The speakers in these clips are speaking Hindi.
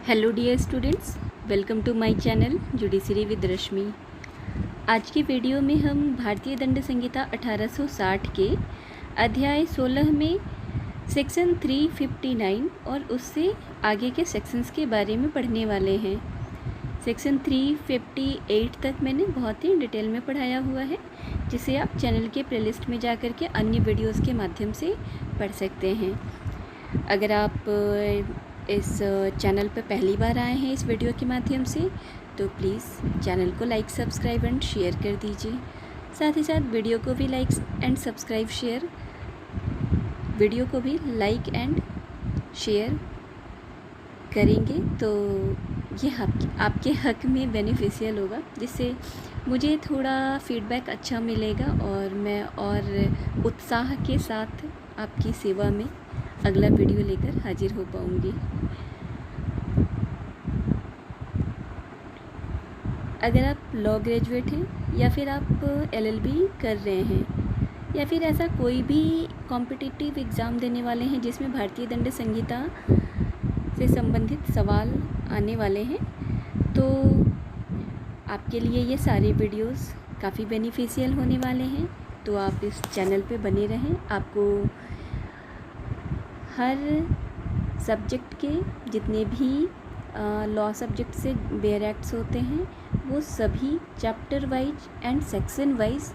Hello dear students, welcome to my channel judiciary with Rashmi. आज की वीडियो में हम भारतीय दंड संहिता 1860 के अध्याय 16 में सेक्शन 359 और उससे आगे के सेक्शंस के बारे में पढ़ने वाले हैं। सेक्शन 358 तक मैंने बहुत ही डिटेल में पढ़ाया हुआ है, जिसे आप चैनल के प्लेलिस्ट में जा कर के अन्य वीडियोज़ के माध्यम से पढ़ सकते हैं। अगर आप इस चैनल पर पहली बार आए हैं इस वीडियो के माध्यम से, तो प्लीज़ चैनल को लाइक, सब्सक्राइब एंड शेयर कर दीजिए। साथ ही साथ वीडियो को भी like and subscribe share video को भी लाइक एंड शेयर करेंगे तो ये आपके हक में बेनिफिशियल होगा, जिससे मुझे थोड़ा फीडबैक अच्छा मिलेगा और मैं और उत्साह के साथ आपकी सेवा में अगला वीडियो लेकर हाजिर हो पाऊँगी। अगर आप लॉ ग्रेजुएट हैं या फिर आप LLB कर रहे हैं या फिर ऐसा कोई भी कॉम्पिटिटिव एग्ज़ाम देने वाले हैं जिसमें भारतीय दंड संहिता से संबंधित सवाल आने वाले हैं, तो आपके लिए ये सारे वीडियोस काफ़ी बेनिफिशियल होने वाले हैं। तो आप इस चैनल पे बने रहें। आपको हर सब्जेक्ट के जितने भी लॉ सब्जेक्ट से बेयर एक्ट्स होते हैं, वो सभी chapter wise and section wise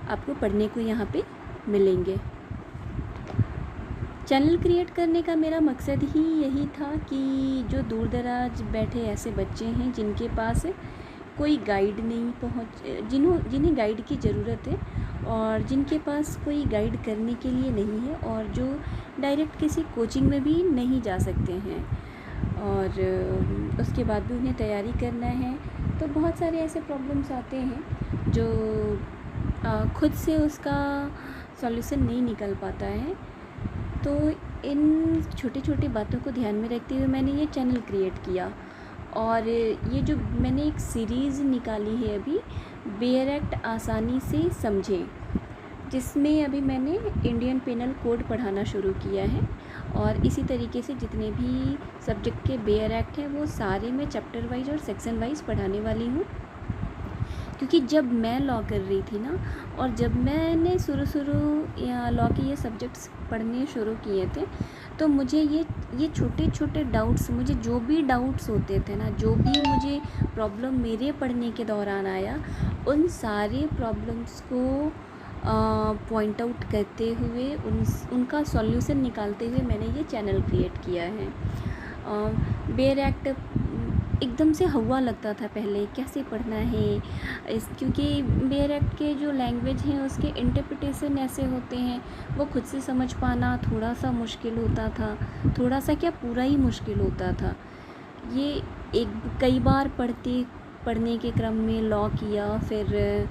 आपको पढ़ने को यहाँ पे मिलेंगे। चैनल क्रिएट करने का मेरा मकसद ही यही था कि जो दूर दराज बैठे ऐसे बच्चे हैं जिनके पास कोई गाइड नहीं जिन्हें गाइड की ज़रूरत है और जिनके पास कोई गाइड करने के लिए नहीं है और जो डायरेक्ट किसी कोचिंग में भी नहीं जा सकते हैं और उसके बाद भी उन्हें तैयारी करना है, तो बहुत सारे ऐसे प्रॉब्लम्स आते हैं जो खुद से उसका सॉल्यूशन नहीं निकल पाता है। तो इन छोटी छोटी बातों को ध्यान में रखते हुए मैंने ये चैनल क्रिएट किया और ये जो मैंने एक सीरीज़ निकाली है अभी, बेयर एक्ट आसानी से समझें, जिसमें अभी मैंने इंडियन पेनल कोड पढ़ाना शुरू किया है और इसी तरीके से जितने भी सब्जेक्ट के बेयर एक्ट हैं वो सारे मैं चैप्टर वाइज और सेक्शन वाइज पढ़ाने वाली हूँ। क्योंकि जब मैं लॉ कर रही थी ना, और जब मैंने शुरू लॉ के ये सब्जेक्ट्स पढ़ने शुरू किए थे, तो मुझे ये छोटे छोटे डाउट्स, मुझे जो भी डाउट्स होते थे ना, जो भी मुझे प्रॉब्लम मेरे पढ़ने के दौरान आया, उन सारे प्रॉब्लम्स को पॉइंट आउट करते हुए उनका सॉल्यूशन निकालते हुए मैंने ये चैनल क्रिएट किया है। बेयर एक्ट एकदम से हवा लगता था पहले, कैसे पढ़ना है क्योंकि बेयर एक्ट के जो लैंग्वेज हैं उसके इंटरप्रिटेशन ऐसे होते हैं, वो खुद से समझ पाना थोड़ा सा मुश्किल होता था, थोड़ा सा क्या पूरा ही मुश्किल होता था। ये कई बार पढ़ने के क्रम में लॉ किया, फिर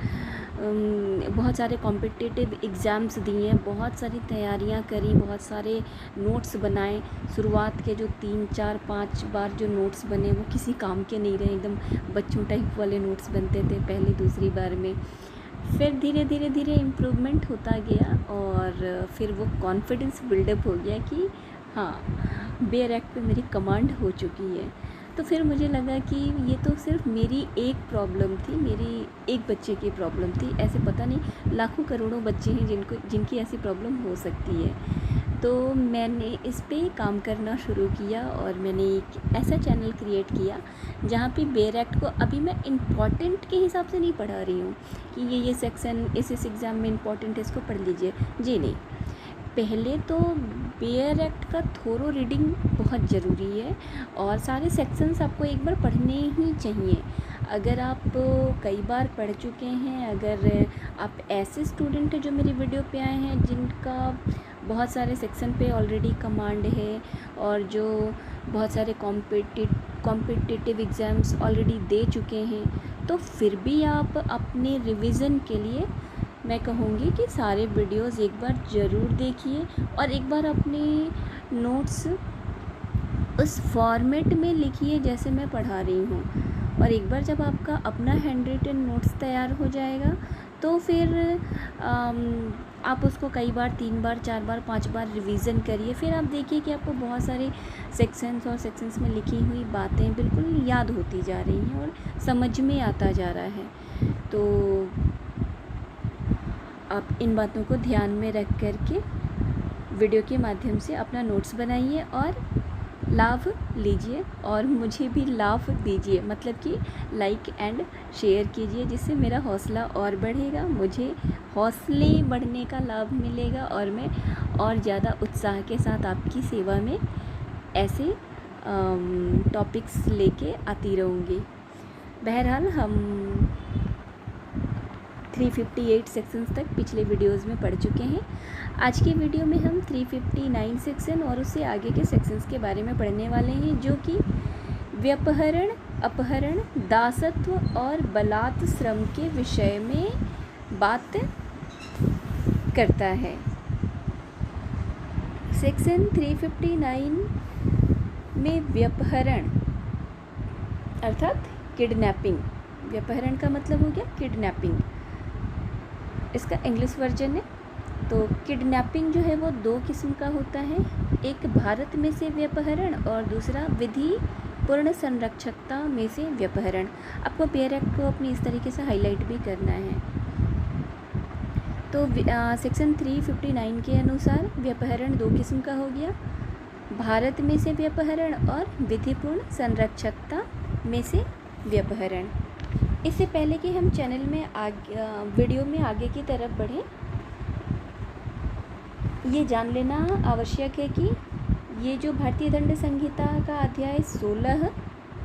बहुत सारे कॉम्पिटिटिव एग्ज़ाम्स दिए, बहुत सारी तैयारियां करी, बहुत सारे नोट्स बनाए। शुरुआत के जो 3, 4, 5 बार जो नोट्स बने वो किसी काम के नहीं रहे, एकदम बच्चों टाइप वाले नोट्स बनते थे पहली दूसरी बार में। फिर धीरे धीरे इम्प्रूवमेंट होता गया और फिर वो कॉन्फिडेंस बिल्डअप हो गया कि हाँ, बेयर एक्ट पे मेरी कमांड हो चुकी है। तो फिर मुझे लगा कि ये तो सिर्फ मेरी एक प्रॉब्लम थी, मेरी एक बच्चे की प्रॉब्लम थी, ऐसे पता नहीं लाखों करोड़ों बच्चे हैं जिनकी ऐसी प्रॉब्लम हो सकती है। तो मैंने इस पे काम करना शुरू किया और मैंने एक ऐसा चैनल क्रिएट किया जहाँ पे बेयर एक्ट को अभी मैं इम्पॉर्टेंट के हिसाब से नहीं पढ़ा रही हूँ कि ये सेक्शन इस एग्ज़ाम में इम्पॉर्टेंट है, इसको पढ़ लीजिए, जी नहीं। पहले तो बेयर एक्ट का थोरो रीडिंग बहुत ज़रूरी है और सारे सेक्शंस आपको एक बार पढ़ने ही चाहिए। अगर आप कई बार पढ़ चुके हैं, अगर आप ऐसे स्टूडेंट हैं जो मेरी वीडियो पे आए हैं जिनका बहुत सारे सेक्शन पे ऑलरेडी कमांड है और जो बहुत सारे कॉम्पिटिटिव एग्ज़ाम्स ऑलरेडी दे चुके हैं, तो फिर भी आप अपने रिवीजन के लिए मैं कहूँगी कि सारे वीडियोस एक बार ज़रूर देखिए और एक बार अपने नोट्स उस फॉर्मेट में लिखिए जैसे मैं पढ़ा रही हूँ। और एक बार जब आपका अपना हैंड रिटन नोट्स तैयार हो जाएगा, तो फिर आप उसको कई बार 3 बार 4 बार 5 बार रिवीजन करिए, फिर आप देखिए कि आपको बहुत सारे सेक्शंस और सेक्शंस में लिखी हुई बातें बिल्कुल याद होती जा रही हैं और समझ में आता जा रहा है। तो आप इन बातों को ध्यान में रख कर के वीडियो के माध्यम से अपना नोट्स बनाइए और लाभ लीजिए, और मुझे भी लाभ दीजिए, मतलब कि लाइक एंड शेयर कीजिए, जिससे मेरा हौसला और बढ़ेगा, मुझे हौसले बढ़ने का लाभ मिलेगा और मैं और ज़्यादा उत्साह के साथ आपकी सेवा में ऐसे टॉपिक्स लेके आती रहूँगी। बहरहाल हम 358 सेक्शंस तक पिछले वीडियोस में पढ़ चुके हैं। आज के वीडियो में हम 359 सेक्शन और उससे आगे के सेक्शंस के बारे में पढ़ने वाले हैं, जो कि व्यपहरण, अपहरण, दासत्व और बलात् श्रम के विषय में बात करता है। सेक्शन 359 में व्यपहरण अर्थात किडनैपिंग, व्यपहरण का मतलब हो गया किडनैपिंग, इसका इंग्लिश वर्जन है। तो किडनैपिंग जो है वो 2 किस्म का होता है, एक भारत में से व्यपहरण और दूसरा विधि पूर्ण संरक्षकता में से व्यपहरण। आपको पैराग्राफ को अपनी इस तरीके से हाईलाइट भी करना है। तो सेक्शन 359 के अनुसार व्यपहरण 2 किस्म का हो गया, भारत में से व्यपहरण और विधिपूर्ण संरक्षकता में से व्यपहरण। इससे पहले कि हम चैनल में वीडियो में आगे की तरफ बढ़ें, ये जान लेना आवश्यक है कि ये जो भारतीय दंड संहिता का अध्याय 16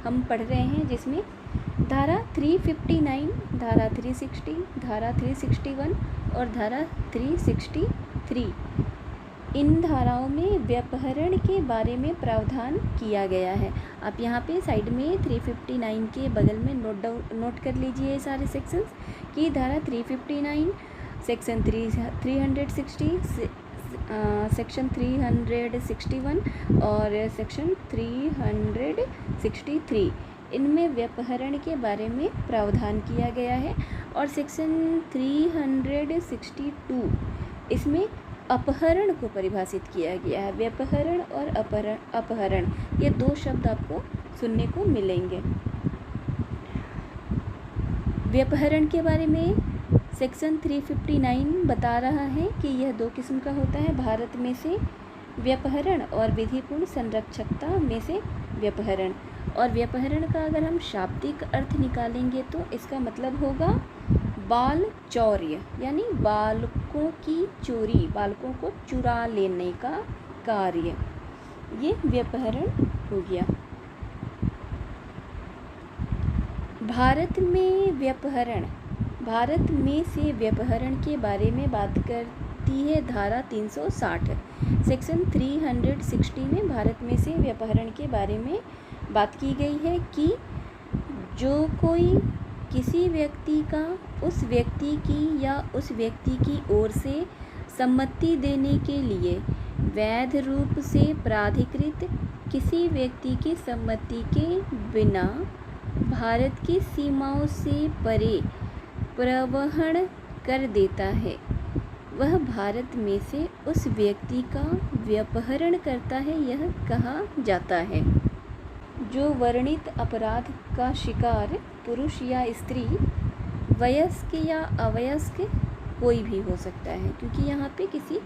हम पढ़ रहे हैं, जिसमें धारा 359, धारा 360, धारा 361 और धारा 363, इन धाराओं में व्यपहरण के बारे में प्रावधान किया गया है। आप यहाँ पे साइड में 359 के बगल में नोट कर लीजिए ये सारे सेक्शंस कि धारा 359, सेक्शन 360, सेक्शन 361 और सेक्शन 363, इनमें व्यपहरण के बारे में प्रावधान किया गया है। और सेक्शन 362, इसमें अपहरण को परिभाषित किया गया है। व्यपहरण और अपहरण, ये 2 शब्द आपको सुनने को मिलेंगे। व्यपहरण के बारे में सेक्शन 359 बता रहा है कि यह 2 किस्म का होता है, भारत में से व्यपहरण और विधिपूर्ण संरक्षकता में से व्यपहरण। और व्यपहरण का अगर हम शाब्दिक अर्थ निकालेंगे तो इसका मतलब होगा बाल चौर्य, यानी बालकों की चोरी, बालकों को चुरा लेने का कार्य, ये व्यपहरण हो गया। भारत में से व्यपहरण के बारे में बात करती है धारा 360। सेक्शन 360 में भारत में से व्यपहरण के बारे में बात की गई है कि जो कोई किसी व्यक्ति का उस व्यक्ति की या उस व्यक्ति की ओर से सम्मति देने के लिए वैध रूप से प्राधिकृत किसी व्यक्ति की सम्मति के बिना भारत की सीमाओं से परे प्रवहन कर देता है, वह भारत में से उस व्यक्ति का व्यपहरण करता है, यह कहा जाता है। जो वर्णित अपराध का शिकार पुरुष या स्त्री, वयस्क या अवयस्क कोई भी हो सकता है, क्योंकि यहाँ पे किसी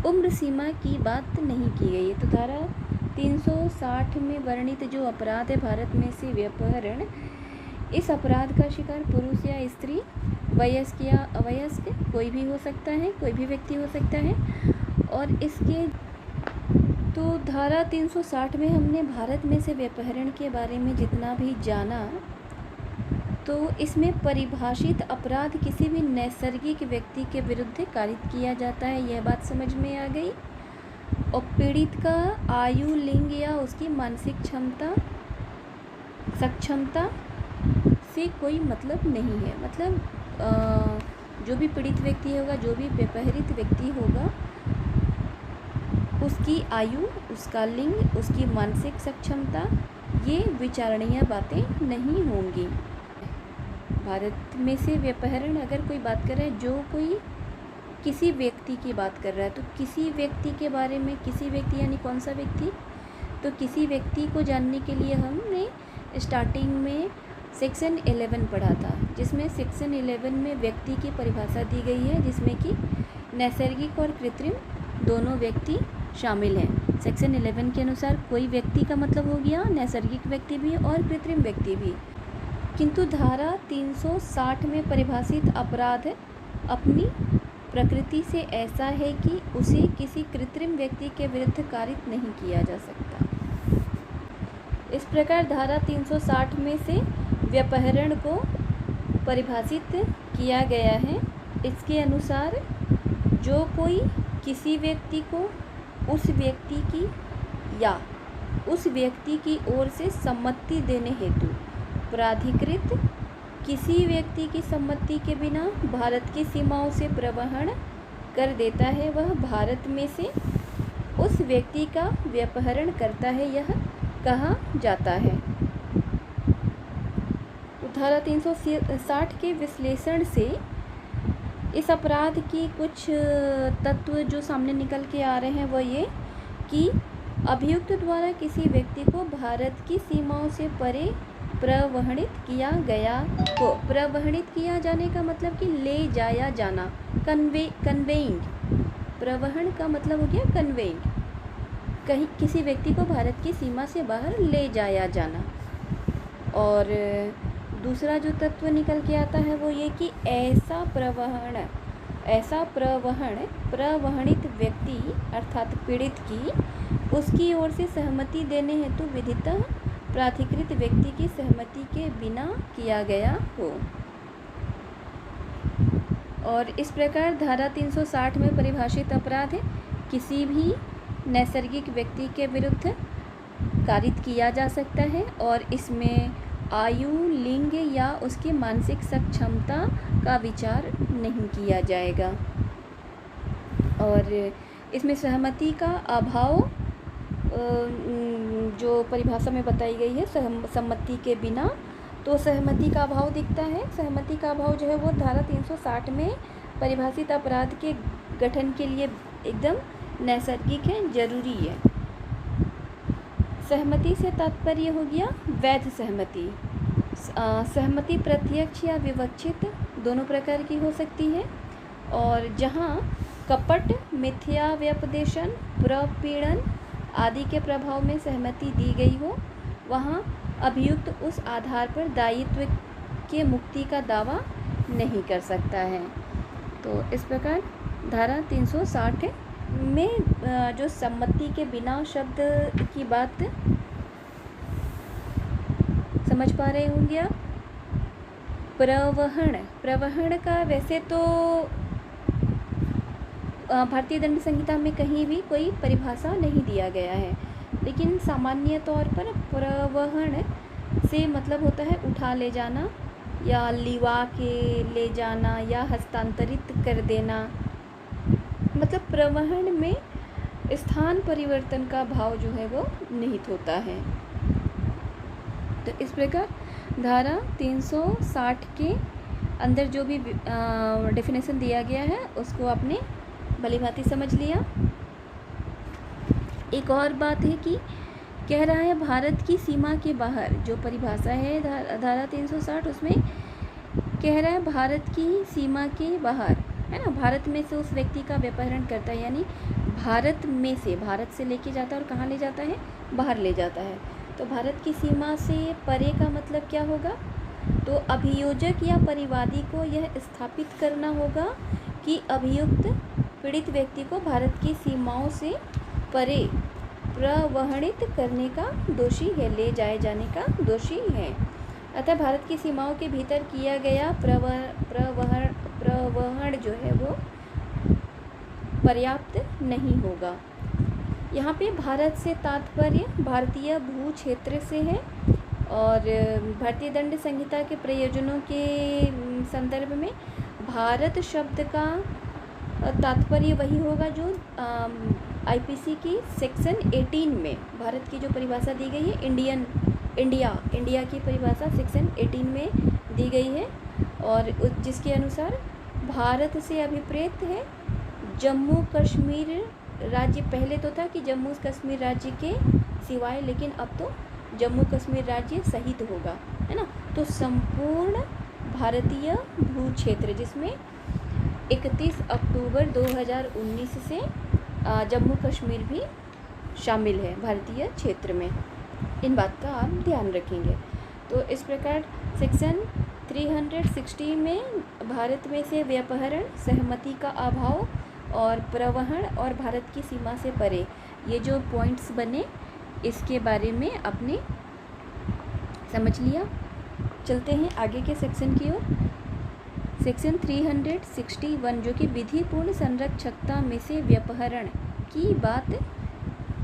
उम्र सीमा की बात नहीं की गई है। तो धारा 360 में वर्णित जो अपराध है भारत में से व्यपहरण, इस अपराध का शिकार पुरुष या स्त्री, वयस्क या अवयस्क कोई भी हो सकता है, कोई भी व्यक्ति हो सकता है। और इसके तो धारा 360 में हमने भारत में से व्यपहरण के बारे में जितना भी जाना, तो इसमें परिभाषित अपराध किसी भी नैसर्गिक व्यक्ति के विरुद्ध कारित किया जाता है, यह बात समझ में आ गई। और पीड़ित का आयु, लिंग या उसकी मानसिक सक्षमता से कोई मतलब नहीं है। मतलब जो भी पीड़ित व्यक्ति होगा, जो भी व्यपहरित व्यक्ति होगा, उसकी आयु, उसका लिंग, उसकी मानसिक सक्षमता, ये विचारणीय बातें नहीं होंगी। भारत में से व्यपहरण अगर कोई बात करे, जो कोई किसी व्यक्ति की बात कर रहा है, तो किसी व्यक्ति के बारे में, किसी व्यक्ति यानी कौन सा व्यक्ति, तो किसी व्यक्ति को जानने के लिए हमने स्टार्टिंग में सेक्शन 11 पढ़ा था, जिसमें सेक्शन 11 में व्यक्ति की परिभाषा दी गई है, जिसमें कि नैसर्गिक और कृत्रिम दोनों व्यक्ति शामिल हैं। सेक्शन 11 के अनुसार कोई व्यक्ति का मतलब हो गया नैसर्गिक व्यक्ति भी और कृत्रिम व्यक्ति भी। किंतु धारा 360 में परिभाषित अपराध अपनी प्रकृति से ऐसा है कि उसे किसी कृत्रिम व्यक्ति के विरुद्ध कारित नहीं किया जा सकता। इस प्रकार धारा 360 में से व्यपहरण को परिभाषित किया गया है। इसके अनुसार जो कोई किसी व्यक्ति को उस व्यक्ति की या उस व्यक्ति की ओर से सम्मति देने हेतु प्राधिकृत किसी व्यक्ति की सम्मति के बिना भारत की सीमाओं से प्रवहन कर देता है, वह भारत में से उस व्यक्ति का व्यपहरण करता है, यह कहा जाता है। धारा 360 के विश्लेषण से इस अपराध की कुछ तत्व जो सामने निकल के आ रहे हैं वह ये कि अभियुक्त द्वारा किसी व्यक्ति को भारत की सीमाओं से परे प्रवहणित किया गया हो। प्रवहणित किया जाने का मतलब कि ले जाया जाना, कन्वेइंग। प्रवहन का मतलब हो गया कन्वेइंग, कहीं किसी व्यक्ति को भारत की सीमा से बाहर ले जाया जाना। और दूसरा जो तत्व निकल के आता है वो ये कि ऐसा प्रवहणित व्यक्ति अर्थात पीड़ित की उसकी ओर से सहमति देने हेतु विधितः प्राधिकृत व्यक्ति की सहमति के बिना किया गया हो। और इस प्रकार धारा 360 में परिभाषित अपराध किसी भी नैसर्गिक व्यक्ति के विरुद्ध कारित किया जा सकता है और इसमें आयु, लिंग या उसकी मानसिक सक्षमता का विचार नहीं किया जाएगा। और इसमें सहमति का अभाव जो परिभाषा में बताई गई है सम्मति के बिना, तो सहमति का अभाव दिखता है। सहमति का अभाव जो है वो धारा 360 में परिभाषित अपराध के गठन के लिए एकदम नैसर्गिक है, जरूरी है। सहमति से तात्पर्य हो गया वैध सहमति। सहमति प्रत्यक्ष या विवक्षित दोनों प्रकार की हो सकती है, और जहाँ कपट, मिथ्या व्यपदेशन, प्रपीड़न आदि के प्रभाव में सहमति दी गई हो, वहाँ अभियुक्त उस आधार पर दायित्व के मुक्ति का दावा नहीं कर सकता है। तो इस प्रकार धारा 360 में जो सम्मति के बिना शब्द की बात समझ पा रहे होंगे आप। प्रवहन का वैसे तो भारतीय दंड संहिता में कहीं भी कोई परिभाषा नहीं दिया गया है, लेकिन सामान्य तौर पर प्रवहन से मतलब होता है उठा ले जाना या लिवा के ले जाना या हस्तांतरित कर देना। मतलब प्रवहन में स्थान परिवर्तन का भाव जो है वो निहित होता है। तो इस प्रकार धारा 360 के अंदर जो भी डेफिनेशन दिया गया है उसको आपने भलीभांति समझ लिया। एक और बात है कि कह रहा है भारत की सीमा के बाहर, जो परिभाषा है धारा 360 उसमें कह रहा है भारत की सीमा के बाहर, है ना, भारत में से उस व्यक्ति का व्यपहरण करता है, यानी भारत में से, भारत से लेके जाता है और कहाँ ले जाता है, बाहर ले जाता है। तो भारत की सीमा से परे का मतलब क्या होगा, तो अभियोजक या परिवादी को यह स्थापित करना होगा कि अभियुक्त पीड़ित व्यक्ति को भारत की सीमाओं से परे प्रवहणित करने का दोषी है, ले जाए जाने का दोषी है। अतः भारत की सीमाओं के भीतर किया गया प्रवहण जो है वो पर्याप्त नहीं होगा। यहाँ पे भारत से तात्पर्य भारतीय भू क्षेत्र से है, और भारतीय दंड संहिता के प्रयोजनों के संदर्भ में भारत शब्द का तात्पर्य वही होगा जो आईपीसी की सेक्शन 18 में भारत की जो परिभाषा दी गई है, इंडिया की परिभाषा सेक्शन 18 में दी गई है, और जिसके अनुसार भारत से अभिप्रेत है। जम्मू कश्मीर राज्य पहले तो था कि जम्मू कश्मीर राज्य के सिवाय, लेकिन अब तो जम्मू कश्मीर राज्य सहित होगा, है ना। तो संपूर्ण भारतीय भू क्षेत्र जिसमें 31 अक्टूबर 2019 से जम्मू कश्मीर भी शामिल है भारतीय क्षेत्र में। इन बात का आप ध्यान रखेंगे। तो इस प्रकार सेक्शन 360 में भारत में से व्यापहरण, सहमति का अभाव और प्रवहन और भारत की सीमा से परे, ये जो पॉइंट्स बने इसके बारे में आपने समझ लिया। चलते हैं आगे के सेक्शन की ओर। सेक्शन 361 जो कि विधिपूर्ण संरक्षकता में से व्यापहरण की बात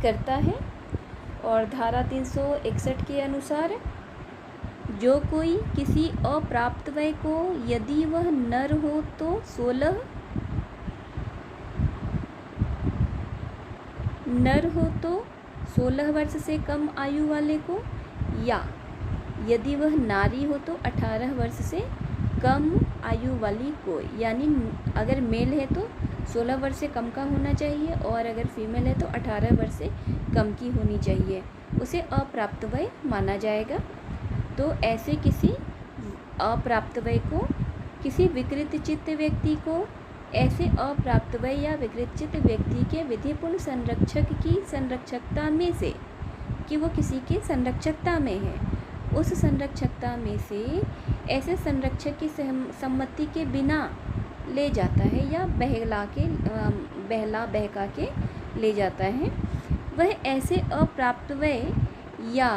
करता है, और धारा 361 के अनुसार जो कोई किसी अप्राप्तवय को यदि वह नर हो तो 16 वर्ष से कम आयु वाले को, या यदि वह नारी हो तो 18 वर्ष से कम आयु वाली को, यानी अगर मेल है तो 16 वर्ष से कम का होना चाहिए, और अगर फीमेल है तो 18 वर्ष से कम की होनी चाहिए, उसे अप्राप्तवय माना जाएगा। तो ऐसे किसी अप्राप्तवय को, किसी विकृत चित्त व्यक्ति को, ऐसे अप्राप्तवय या विकृत चित्त व्यक्ति के विधिपूर्ण संरक्षक की संरक्षकता में से, कि वो किसी की संरक्षकता में है, उस संरक्षकता में से ऐसे संरक्षक की सम्मति के बिना ले जाता है या बहला बहका के ले जाता है, वह ऐसे अप्राप्तवय या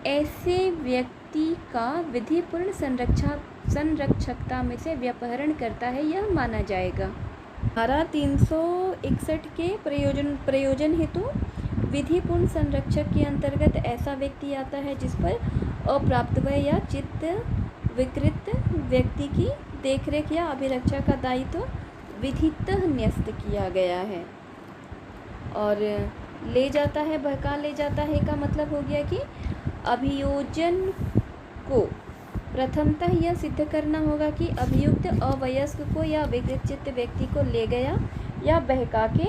ऐसे व्यक्ति का विधिपूर्ण संरक्षकता में से व्यापहरण करता है, यह माना जाएगा। धारा 361 के प्रयोजन हेतु विधिपूर्ण संरक्षक के अंतर्गत ऐसा व्यक्ति आता है जिस पर अप्राप्तवय या चित्त विकृत व्यक्ति की देखरेख या अभिरक्षा का दायित्व विधितः न्यस्त किया गया है। और ले जाता है, बहका ले जाता है का मतलब हो गया कि अभियोजन को प्रथमतः यह सिद्ध करना होगा कि अभियुक्त अवयस्क को या विकृत चित्त व्यक्ति को ले गया या बहका के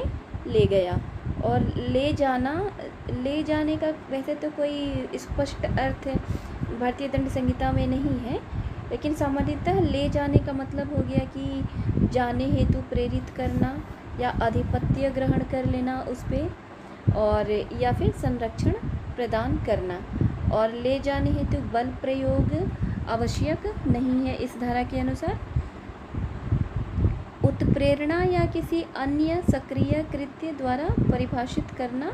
ले गया। और ले जाने का वैसे तो कोई स्पष्ट अर्थ भारतीय दंड संहिता में नहीं है, लेकिन सामान्यतः ले जाने का मतलब हो गया कि जाने हेतु प्रेरित करना या आधिपत्य ग्रहण कर लेना उस पर, और या फिर संरक्षण प्रदान करना। और ले जाने हेतु बल प्रयोग आवश्यक नहीं है इस धारा के अनुसार। उत्प्रेरणा या किसी अन्य सक्रिय कृत्य द्वारा परिभाषित करना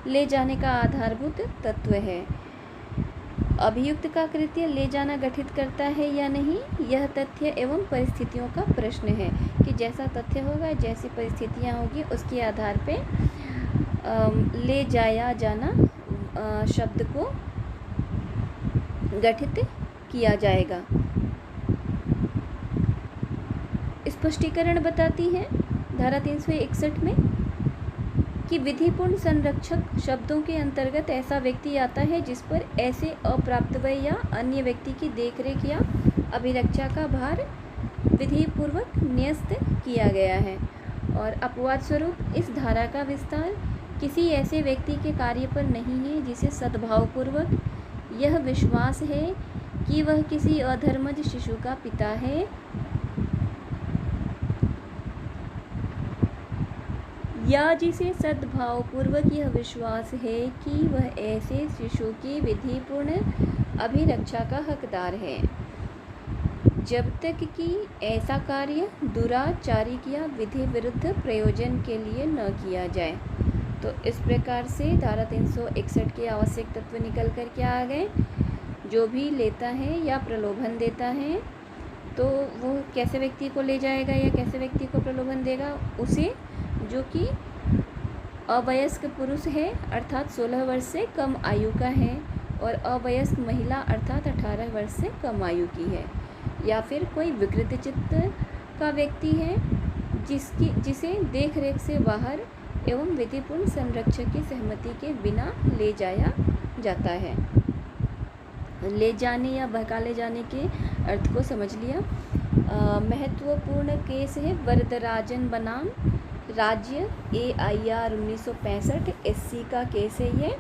ले जाने का आधारभूत तत्व है। अभियुक्त का कृत्य ले जाना गठित करता है या नहीं, यह तथ्य एवं परिस्थितियों का प्रश्न है, कि जैसा तथ्य होगा, जैसी परिस्थितियाँ होगी, उसके आधार पे ले जाया जाना शब्द को गठित किया जाएगा। स्पष्टीकरण बताती है धारा 361 में कि विधिपूर्ण संरक्षक शब्दों के अंतर्गत ऐसा व्यक्ति आता है जिस पर ऐसे अप्राप्तवय या अन्य व्यक्ति की देखरेख या अभिरक्षा का भार विधिपूर्वक न्यस्त किया गया है। और अपवाद स्वरूप इस धारा का विस्तार किसी ऐसे व्यक्ति के कार्य पर नहीं है जिसे सद्भावपूर्वक यह विश्वास है कि वह किसी अधर्मज शिशु का पिता है, या जिसे सद्भावपूर्वक यह विश्वास है कि वह ऐसे शिशु की विधिपूर्ण अभिरक्षा का हकदार है, जब तक कि ऐसा कार्य दुराचारी या विधि विरुद्ध प्रयोजन के लिए न किया जाए। तो इस प्रकार से धारा 361 के आवश्यक तत्व निकल कर के आ गए। जो भी लेता है या प्रलोभन देता है तो वो कैसे व्यक्ति को ले जाएगा या कैसे व्यक्ति को प्रलोभन देगा, उसे जो कि अवयस्क पुरुष है अर्थात 16 वर्ष से कम आयु का है, और अवयस्क महिला अर्थात 18 वर्ष से कम आयु की है, या फिर कोई विकृत चित्त का व्यक्ति है जिसे देख रेख से बाहर एवं विधिपूर्ण संरक्षक की सहमति के बिना ले जाया जाता है। ले जाने या बहका ले जाने के अर्थ को समझ लिया। महत्वपूर्ण केस है वरदराजन बनाम राज्य AIR 1965 SC का केस है ये।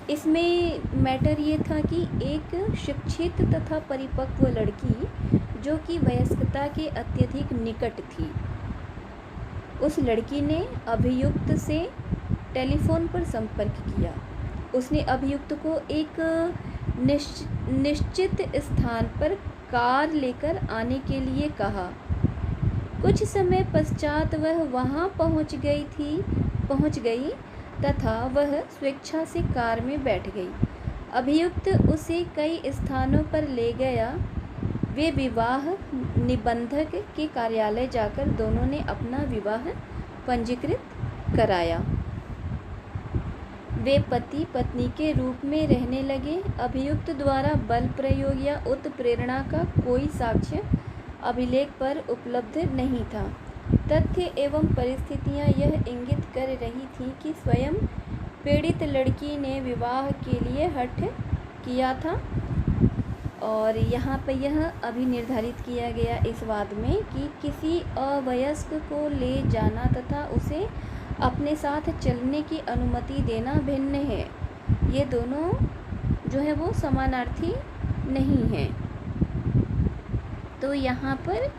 इसमें मैटर ये था कि एक शिक्षित तथा परिपक्व लड़की जो कि वयस्कता के अत्यधिक निकट थी, उस लड़की ने अभियुक्त से टेलीफोन पर संपर्क किया। उसने अभियुक्त को एक निश्चित स्थान पर कार लेकर आने के लिए कहा। कुछ समय पश्चात वह वहां पहुंच गई तथा वह स्वेच्छा से कार में बैठ गई। अभियुक्त उसे कई स्थानों पर ले गया। वे विवाह निबंधक के कार्यालय जाकर दोनों ने अपना विवाह पंजीकृत कराया। वे पति पत्नी के रूप में रहने लगे। अभियुक्त द्वारा बल प्रयोग या उत्प्रेरणा का कोई साक्ष्य अभिलेख पर उपलब्ध नहीं था। तथ्य एवं परिस्थितियां यह इंगित कर रही थीं कि स्वयं पीड़ित लड़की ने विवाह के लिए हठ किया था। और यहाँ पर यह अभी निर्धारित किया गया इस वाद में कि किसी अवयस्क को ले जाना तथा उसे अपने साथ चलने की अनुमति देना भिन्न है। ये दोनों जो है वो समानार्थी नहीं हैं। तो यहाँ पर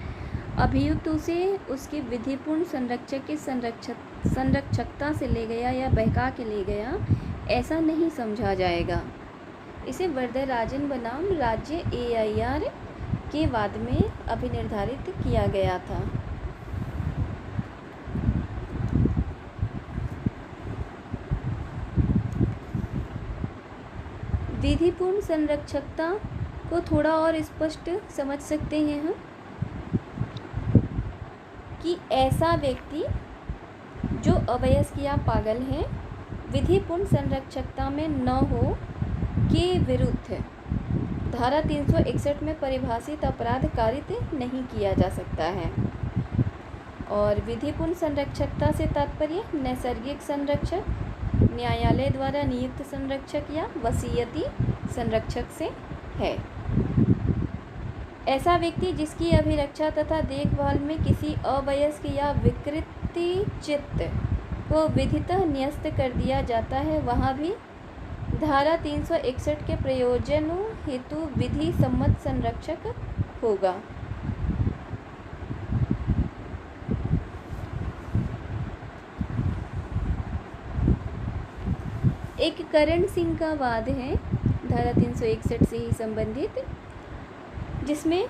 अभियुक्त उसे उसके विधिपूर्ण संरक्षक के संरक्षकता से ले गया या बहका के ले गया, ऐसा नहीं समझा जाएगा। इसे वरदराजन बनाम राज्य AIR के वाद में अभिनिर्धारित किया गया था। विधिपूर्ण संरक्षकता को थोड़ा और स्पष्ट समझ सकते हैं हम कि ऐसा व्यक्ति जो अवयस्क या पागल है विधिपूर्ण संरक्षकता में न हो के विरुद्ध धारा 361 में परिभाषित अपराध कारित नहीं किया जा सकता है। और विधिपूर्ण संरक्षकता से तात्पर्य नैसर्गिक संरक्षक, न्यायालय द्वारा नियुक्त संरक्षक या वसीयती संरक्षक से है। ऐसा व्यक्ति जिसकी अभिरक्षा तथा देखभाल में किसी अवयस्क या विकृति चित्त को विधितः न्यस्त कर दिया जाता है, वहाँ भी धारा 361 के प्रयोजनों हेतु विधि सम्मत संरक्षक होगा। एक करण सिंह का वाद है धारा 361 से ही संबंधित, जिसमें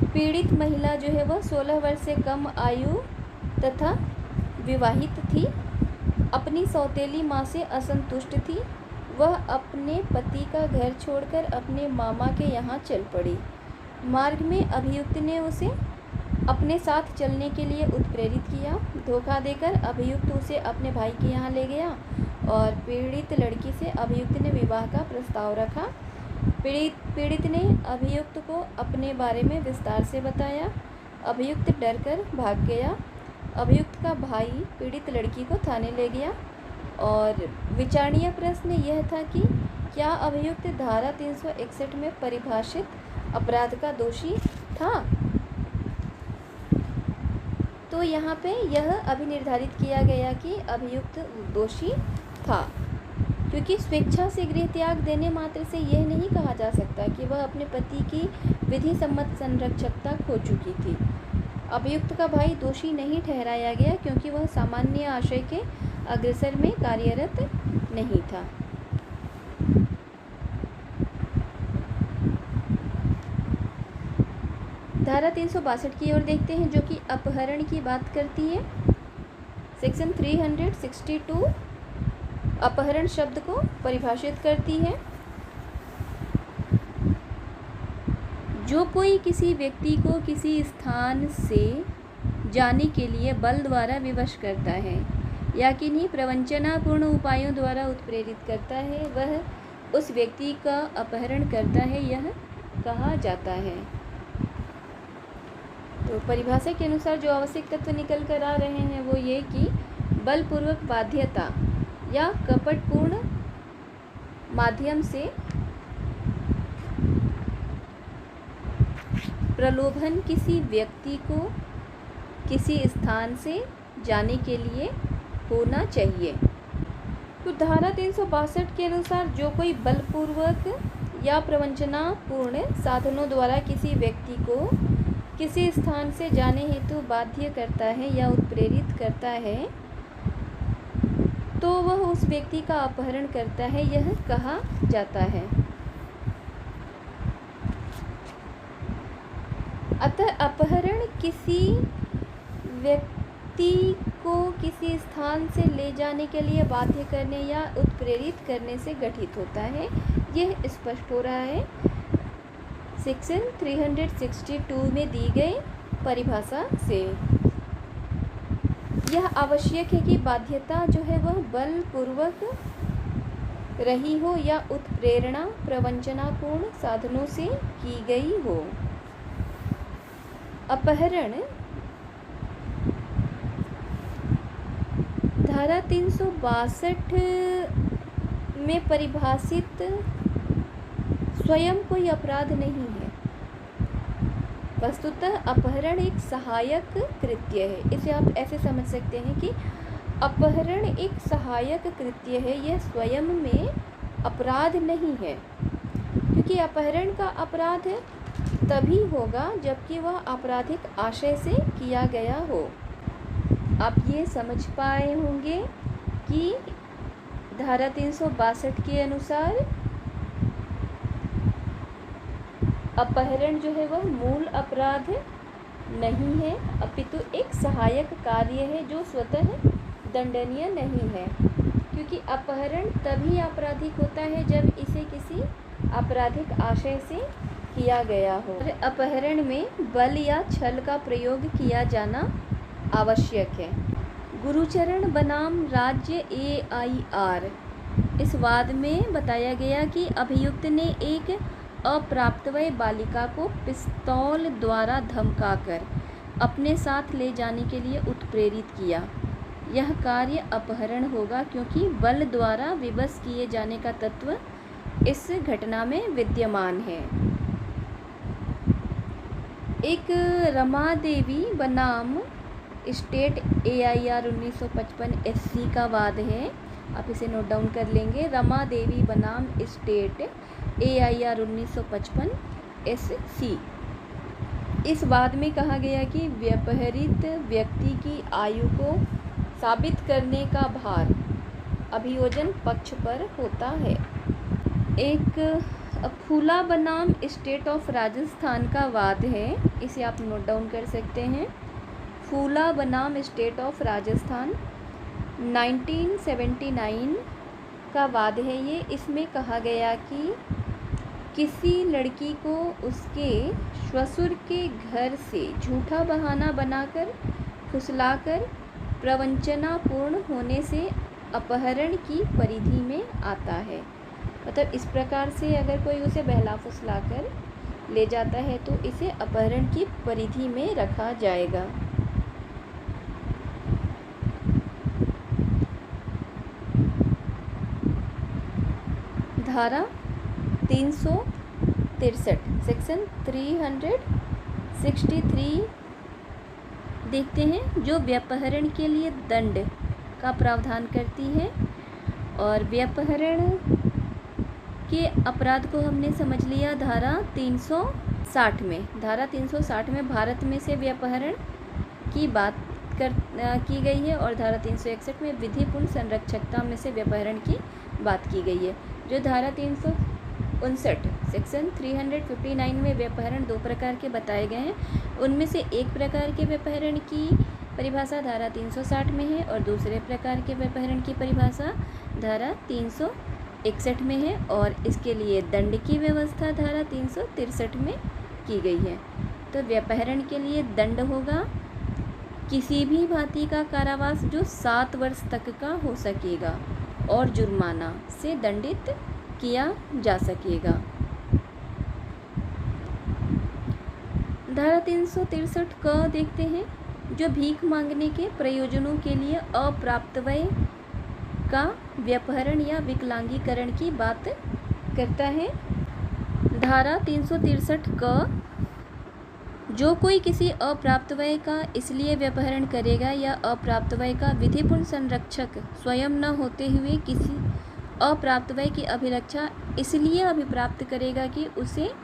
पीड़ित महिला जो है वह 16 वर्ष से कम आयु तथा विवाहित थी, अपनी सौतेली माँ से असंतुष्ट थी। वह अपने पति का घर छोड़कर अपने मामा के यहाँ चल पड़ी। मार्ग में अभियुक्त ने उसे अपने साथ चलने के लिए उत्प्रेरित किया। धोखा देकर अभियुक्त उसे अपने भाई के यहाँ ले गया और पीड़ित लड़की से अभियुक्त ने विवाह का प्रस्ताव रखा। पीड़ित ने अभियुक्त को अपने बारे में विस्तार से बताया। अभियुक्त डरकर भाग गया। अभियुक्त का भाई पीड़ित लड़की को थाने ले गया और विचारणीय प्रश्न यह था कि क्या अभियुक्त धारा 361 में परिभाषित अपराध का दोषी था। तो यहाँ पे यह अभी निर्धारित किया गया कि अभियुक्त दोषी था, क्योंकि स्वेच्छा से गृह त्याग देने मात्र से यह नहीं कहा जा सकता कि वह अपने पति की विधि सम्मत संरक्षकता खो चुकी थी। अभियुक्त का भाई दोषी नहीं ठहराया गया क्योंकि वह सामान्य आशय के अग्रसर में कार्यरत नहीं था। धारा 362 की ओर देखते हैं, जो कि अपहरण की बात करती है। सेक्शन 362 अपहरण शब्द को परिभाषित करती है। जो कोई किसी व्यक्ति को किसी स्थान से जाने के लिए बल द्वारा विवश करता है या किन्हीं प्रवंचनापूर्ण उपायों द्वारा उत्प्रेरित करता है, वह उस व्यक्ति का अपहरण करता है, यह कहा जाता है। तो परिभाषा के अनुसार जो आवश्यक तत्व निकल कर आ रहे हैं वो ये कि बलपूर्वक बाध्यता या कपटपूर्ण माध्यम से प्रलोभन किसी व्यक्ति को किसी स्थान से जाने के लिए होना चाहिए। तो धारा 362 के अनुसार जो कोई बलपूर्वक या प्रवंचनापूर्ण साधनों द्वारा किसी व्यक्ति को किसी स्थान से जाने हेतु बाध्य करता है या उत्प्रेरित करता है तो वह उस व्यक्ति का अपहरण करता है, यह कहा जाता है। अतः अपहरण किसी व्यक्ति को किसी स्थान से ले जाने के लिए बाध्य करने या उत्प्रेरित करने से गठित होता है, यह स्पष्ट हो रहा है सेक्शन 362 में दी गई परिभाषा से। यह आवश्यक है कि बाध्यता जो है वह बलपूर्वक रही हो या उत्प्रेरणा प्रवंचनापूर्ण साधनों से की गई हो। अपहरण धारा 362 में परिभाषित स्वयं कोई अपराध नहीं है। वस्तुतः अपहरण एक सहायक कृत्य है। इसे आप ऐसे समझ सकते हैं कि अपहरण एक सहायक कृत्य है, यह स्वयं में अपराध नहीं है, क्योंकि अपहरण का अपराध तभी होगा जबकि वह आपराधिक आशय से किया गया हो। आप ये समझ पाए होंगे कि धारा 362 के अनुसार अपहरण जो है वह मूल अपराध नहीं है, अपितु एक सहायक कार्य है जो स्वतः दंडनीय नहीं है, क्योंकि अपहरण तभी आपराधिक होता है जब इसे किसी आपराधिक आशय से किया गया हो। अपहरण में बल या छल का प्रयोग किया जाना आवश्यक है। गुरुचरण बनाम राज्य AIR इस वाद में बताया गया कि अभियुक्त ने एक अप्राप्तवय बालिका को पिस्तौल द्वारा धमकाकर अपने साथ ले जाने के लिए उत्प्रेरित किया। यह कार्य अपहरण होगा क्योंकि बल द्वारा विवश किए जाने का तत्व इस घटना में विद्यमान है। एक रमा देवी बनाम स्टेट AIR 1955 SC का वाद है, आप इसे नोट डाउन कर लेंगे। रमा देवी बनाम स्टेट AIR 1955 SC। इस वाद में कहा गया कि व्यपहरित व्यक्ति की आयु को साबित करने का भार अभियोजन पक्ष पर होता है। एक फूला बनाम स्टेट ऑफ राजस्थान का वाद है, इसे आप नोट डाउन कर सकते हैं। फूला बनाम स्टेट ऑफ राजस्थान 1979 का वाद है ये। इसमें कहा गया कि किसी लड़की को उसके ससुर के घर से झूठा बहाना बनाकर फुसलाकर प्रवंचनापूर्ण होने से अपहरण की परिधि में आता है। मतलब इस प्रकार से अगर कोई उसे बहला फुसला कर ले जाता है तो इसे अपहरण की परिधि में रखा जाएगा। धारा 363 सेक्शन 363 देखते हैं, जो व्यपहरण के लिए दंड का प्रावधान करती है। और व्यपहरण के अपराध को हमने समझ लिया धारा 360 में। धारा 360 में भारत में से व्यपहरण की बात की गई है और धारा 361 में विधिपूर्ण संरक्षकता में से व्यपहरण की बात की गई है। जो धारा 359 सेक्शन 359 में व्यपहरण दो प्रकार के बताए गए हैं, उनमें से एक प्रकार के व्यपहरण की परिभाषा धारा 360 में है और दूसरे प्रकार के व्यपहरण की परिभाषा धारा 361 में है और इसके लिए दंड की व्यवस्था धारा 363 में की गई है। तो व्यपहरण के लिए दंड होगा किसी भी भांति का कारावास जो 7 वर्ष तक का हो सकेगा और जुर्माना से दंडित किया जा सकेगा। धारा 363 क देखते हैं, जो भीख मांगने के प्रयोजनों के लिए अप्राप्तवय का व्यपहरण या विकलांगीकरण की बात करता है। धारा 363 क जो कोई किसी अप्राप्तवय का इसलिए व्यपहरण करेगा या अप्राप्तवय का विधिपूर्ण संरक्षक स्वयं न होते हुए किसी अप्राप्तवय की अभिरक्षा इसलिए अभिप्राप्त करेगा कि उसे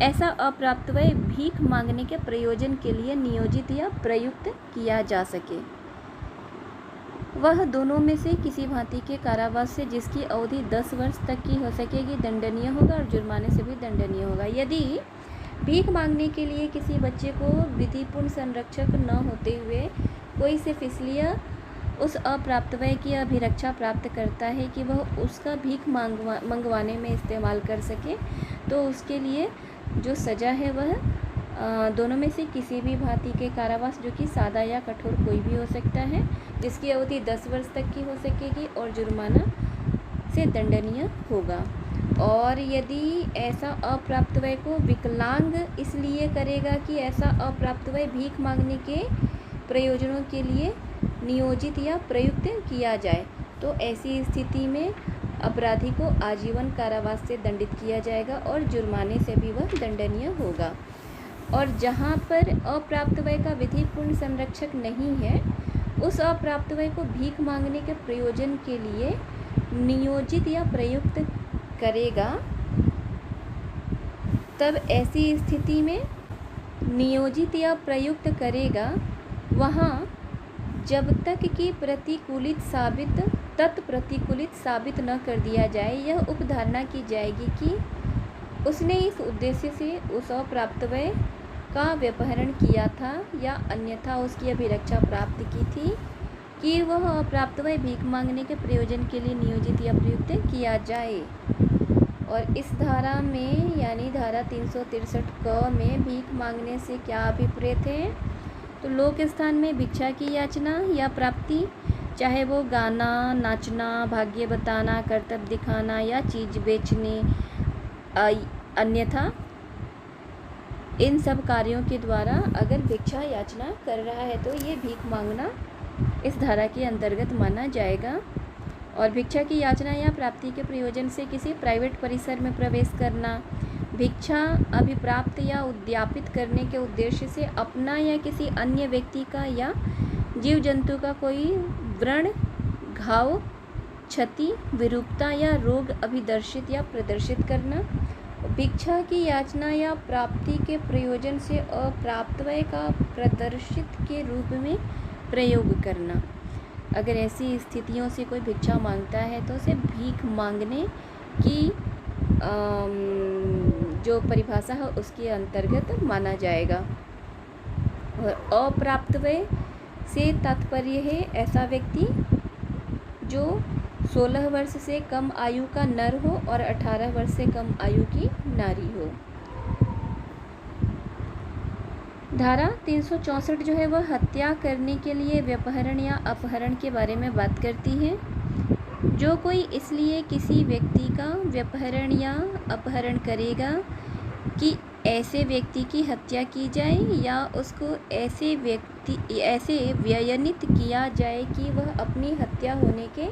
ऐसा अप्राप्तवय भीख मांगने के प्रयोजन के लिए नियोजित या प्रयुक्त किया जा सके, वह दोनों में से किसी भांति के कारावास से जिसकी अवधि 10 वर्ष तक की हो सकेगी दंडनीय होगा और जुर्माने से भी दंडनीय होगा। यदि भीख मांगने के लिए किसी बच्चे को विधिपूर्ण संरक्षक न होते हुए कोई सिर्फ इसलिए उस अप्राप्तवय की अभिरक्षा प्राप्त करता है कि वह उसका भीख मंगवाने में इस्तेमाल कर सके, तो उसके लिए जो सज़ा है वह दोनों में से किसी भी भांति के कारावास, जो कि सादा या कठोर कोई भी हो सकता है, जिसकी अवधि 10 वर्ष तक की हो सकेगी और जुर्माना से दंडनीय होगा। और यदि ऐसा अप्राप्तवय को विकलांग इसलिए करेगा कि ऐसा अप्राप्तवय भीख मांगने के प्रयोजनों के लिए नियोजित या प्रयुक्त किया जाए, तो ऐसी स्थिति में अपराधी को आजीवन कारावास से दंडित किया जाएगा और जुर्माने से भी वह दंडनीय होगा। और जहाँ पर अप्राप्तवय का विधिपूर्ण संरक्षक नहीं है, उस अप्राप्तवय को भीख मांगने के प्रयोजन के लिए नियोजित या प्रयुक्त करेगा, तब ऐसी स्थिति में नियोजित या प्रयुक्त करेगा वहाँ जब तक कि प्रतिकूलित साबित न कर दिया जाए, यह उपधारणा की जाएगी कि उसने इस उद्देश्य से उस अप्राप्तवय का व्यपहरण किया था या अन्यथा उसकी अभिरक्षा प्राप्त की थी कि वह अप्राप्तवय भीख मांगने के प्रयोजन के लिए नियोजित या प्रयुक्त किया जाए। और इस धारा में यानी धारा 363 क में भीख मांगने से क्या अभिप्रेत है, तो लोक स्थान में भिक्षा की याचना या प्राप्ति, चाहे वो गाना, नाचना, भाग्य बताना, कर्तव्य दिखाना या चीज़ बेचने, अन्यथा इन सब कार्यों के द्वारा अगर भिक्षा याचना कर रहा है तो ये भीख मांगना इस धारा के अंतर्गत माना जाएगा। और भिक्षा की याचना या प्राप्ति के प्रयोजन से किसी प्राइवेट परिसर में प्रवेश करना, भिक्षा अभिप्राप्त या उद्यापित करने के उद्देश्य से अपना या किसी अन्य व्यक्ति का या जीव जंतु का कोई व्रण, घाव, क्षति, विरूपता या रोग अभिदर्शित या प्रदर्शित करना, भिक्षा की याचना या प्राप्ति के प्रयोजन से अप्राप्तवय का प्रदर्शित के रूप में प्रयोग करना। अगर ऐसी स्थितियों से कोई भिक्षा मांगता है तो उसे भीख मांगने की जो परिभाषा है उसके अंतर्गत माना जाएगा। और अप्राप्तवय से तात्पर्य है ऐसा व्यक्ति जो 16 वर्ष से कम आयु का नर हो और 18 वर्ष से कम आयु की नारी हो। धारा 364 जो है वह हत्या करने के लिए व्यपहरण या अपहरण के बारे में बात करती है। जो कोई इसलिए किसी व्यक्ति का व्यपहरण या अपहरण करेगा कि ऐसे व्यक्ति की हत्या की जाए या उसको ऐसे व्ययनित किया जाए कि वह अपनी हत्या होने के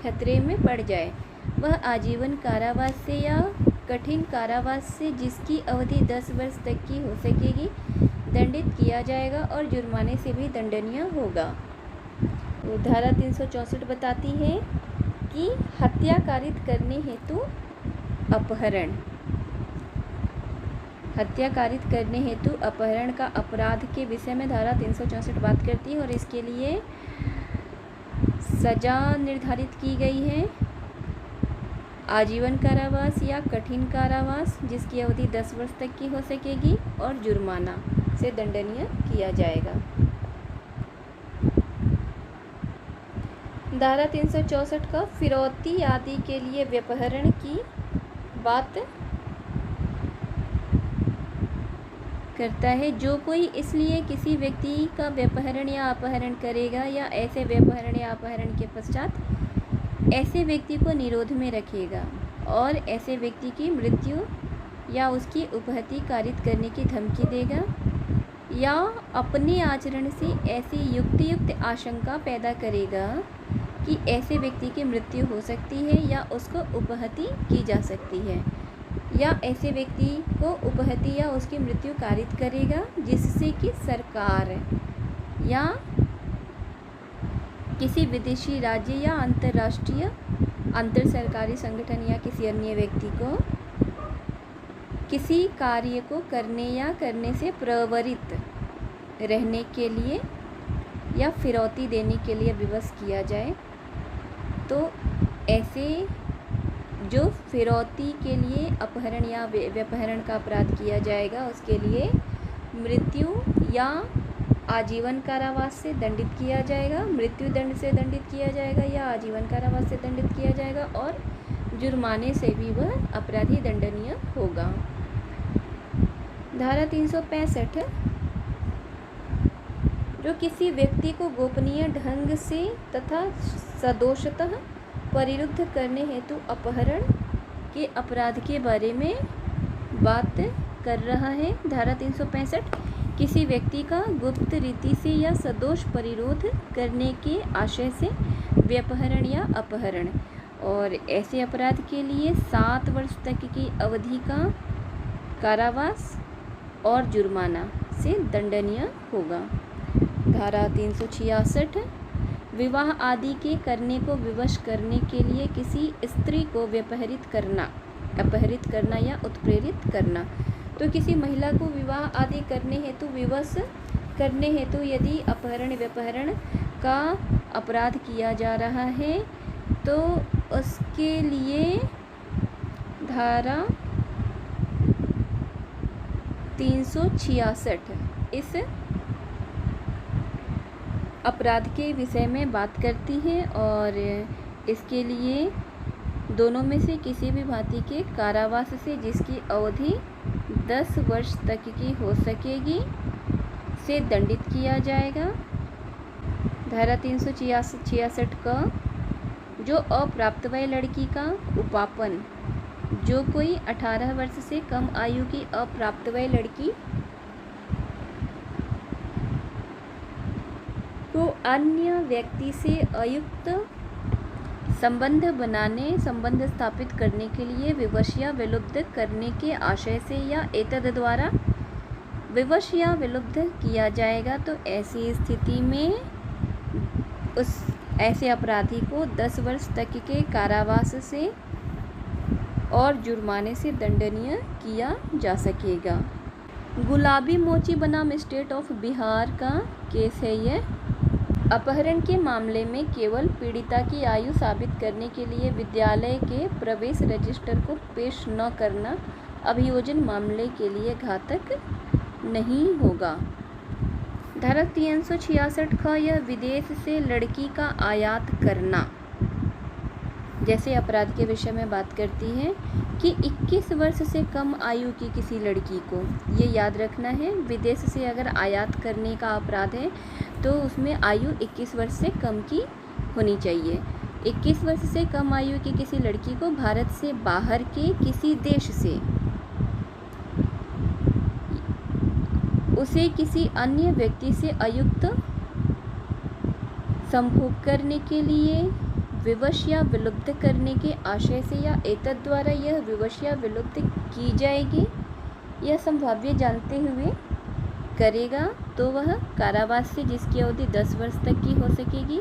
खतरे में पड़ जाए, वह आजीवन कारावास से या कठिन कारावास से जिसकी अवधि 10 वर्ष तक की हो सकेगी दंडित किया जाएगा और जुर्माने से भी दंडनीय होगा। तो धारा 364 बताती है कि हत्या कारित करने हेतु अपहरण, हत्या कारित करने हेतु अपहरण का अपराध के विषय में धारा 364 बात करती है और इसके लिए सजा निर्धारित की गई है आजीवन कारावास या कठिन कारावास जिसकी अवधि 10 वर्ष तक की हो सकेगी और जुर्माना से दंडनीय किया जाएगा। धारा 364 का फिरौती आदि के लिए व्यपहरण की बात करता है। जो कोई इसलिए किसी व्यक्ति का व्यपहरण या अपहरण करेगा या ऐसे व्यपहरण या अपहरण के पश्चात ऐसे व्यक्ति को निरोध में रखेगा और ऐसे व्यक्ति की मृत्यु या उसकी उपहति कारित करने की धमकी देगा या अपने आचरण से ऐसी युक्त आशंका पैदा करेगा कि ऐसे व्यक्ति की मृत्यु हो सकती है या उसको उपहति की जा सकती है, या ऐसे व्यक्ति को उपहति या उसकी मृत्यु कारित करेगा जिससे कि सरकार या किसी विदेशी राज्य या अंतर्राष्ट्रीय अंतर सरकारी संगठन या किसी अन्य व्यक्ति को किसी कार्य को करने या करने से प्रवृत्त रहने के लिए या फिरौती देने के लिए विवश किया जाए। तो ऐसे जो फिरौती के लिए अपहरण या व्यपहरण का अपराध किया जाएगा उसके लिए मृत्यु या आजीवन कारावास से दंडित किया जाएगा, मृत्यु दंड से दंडित किया जाएगा या आजीवन कारावास से दंडित किया जाएगा और जुर्माने से भी वह अपराधी दंडनीय होगा। धारा 365 जो किसी व्यक्ति को गोपनीय ढंग से तथा सदोषतः परिरुद्ध करने हेतु अपहरण के अपराध के बारे में बात कर रहा है। धारा 365 किसी व्यक्ति का गुप्त रीति से या सदोष परिरोध करने के आशय से व्यपहरण या अपहरण और ऐसे अपराध के लिए 7 वर्ष तक की अवधि का कारावास और जुर्माना से दंडनीय होगा। धारा 366 विवाह आदि के करने को विवश करने के लिए किसी स्त्री को अपहरित करना या उत्प्रेरित करना। तो किसी महिला को विवाह आदि करने हेतु विवश करने हेतु यदि अपहरण व्यपहरण का अपराध किया जा रहा है तो उसके लिए धारा 366 इस अपराध के विषय में बात करती है और इसके लिए दोनों में से किसी भी भांति के कारावास से जिसकी अवधि 10 वर्ष तक की हो सकेगी से दंडित किया जाएगा। धारा 366 का जो अप्राप्त वय लड़की का उपापन जो कोई 18 वर्ष से कम आयु की अप्राप्त वय लड़की को अन्य व्यक्ति से अयुक्त संबंध स्थापित करने के लिए विवश या विलुब्ध करने के आशय से या एतद द्वारा विवश या विलुब्ध किया जाएगा। तो ऐसी स्थिति में उस ऐसे अपराधी को 10 वर्ष तक के कारावास से और जुर्माने से दंडनीय किया जा सकेगा। गुलाबी मोची बनाम स्टेट ऑफ बिहार का केस है यह। अपहरण के मामले में केवल पीड़िता की आयु साबित करने के लिए विद्यालय के प्रवेश रजिस्टर को पेश न करना अभियोजन मामले के लिए घातक नहीं होगा। धारा 366 का यह विदेश से लड़की का आयात करना जैसे अपराध के विषय में बात करती है कि 21 वर्ष से कम आयु की किसी लड़की को, ये याद रखना है, विदेश से अगर आयात करने का अपराध है तो उसमें आयु 21 वर्ष से कम की होनी चाहिए। 21 वर्ष से कम आयु की किसी लड़की को भारत से बाहर के किसी देश से उसे किसी अन्य व्यक्ति से अयुक्त संभोग करने के लिए विवश या विलुब्ध करने के आशय से या एतद द्वारा यह विवश या विलुब्ध की जाएगी, यह संभाव्य जानते हुए करेगा तो वह कारावास से जिसकी अवधि 10 वर्ष तक की हो सकेगी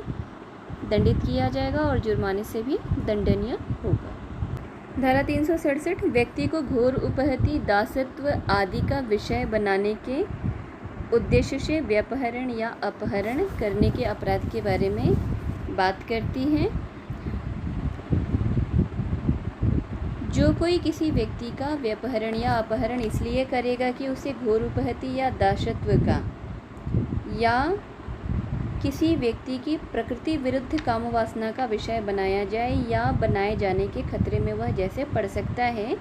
दंडित किया जाएगा और जुर्माने से भी दंडनीय होगा। धारा 367 व्यक्ति को घोर उपहति दासत्व आदि का विषय बनाने के उद्देश्य से व्यपहरण या अपहरण करने के अपराध के बारे में बात करती है। जो कोई किसी व्यक्ति का व्यपहरण या अपहरण इसलिए करेगा कि उसे घोर उपहति या दासत्व का या किसी व्यक्ति की प्रकृति विरुद्ध कामवासना का विषय बनाया जाए या बनाए जाने के खतरे में वह जैसे पड़ सकता है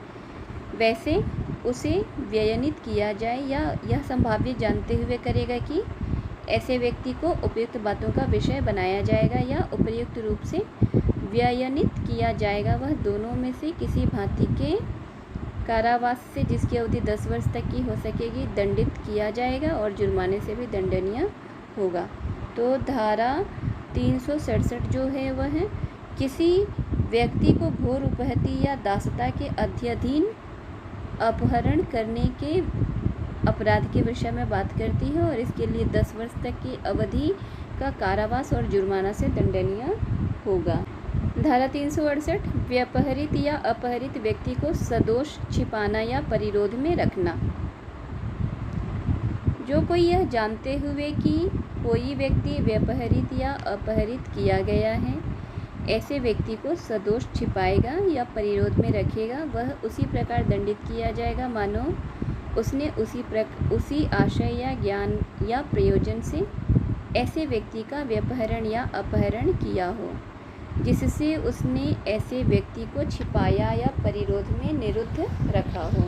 वैसे उसे व्ययनित किया जाए या यह संभाव्य जानते हुए करेगा कि ऐसे व्यक्ति को उपयुक्त बातों का विषय बनाया जाएगा या उपयुक्त रूप से व्ययनित किया जाएगा, वह दोनों में से किसी भांति के कारावास से जिसकी अवधि 10 वर्ष तक की हो सकेगी दंडित किया जाएगा और जुर्माने से भी दंडनीय होगा। तो धारा 367 जो है वह किसी व्यक्ति को घोर उपहति या दासता के अध्यधीन अपहरण करने के अपराध के विषय में बात करती है और इसके लिए 10 वर्ष तक की अवधि का कारावास और जुर्माना से दंडनीय होगा। धारा 368 व्यपहरित या अपहरित व्यक्ति को सदोष छिपाना या परिरोध में रखना। जो कोई यह जानते हुए कि कोई व्यक्ति व्यपहरित या अपहरित किया गया है, ऐसे व्यक्ति को सदोष छिपाएगा या परिरोध में रखेगा, वह उसी प्रकार दंडित किया जाएगा मानो उसने उसी आशय या ज्ञान या प्रयोजन से ऐसे व्यक्ति का व्यपहरण या अपहरण किया हो जिससे उसने ऐसे व्यक्ति को छिपाया या परिरोध में निरुद्ध रखा हो।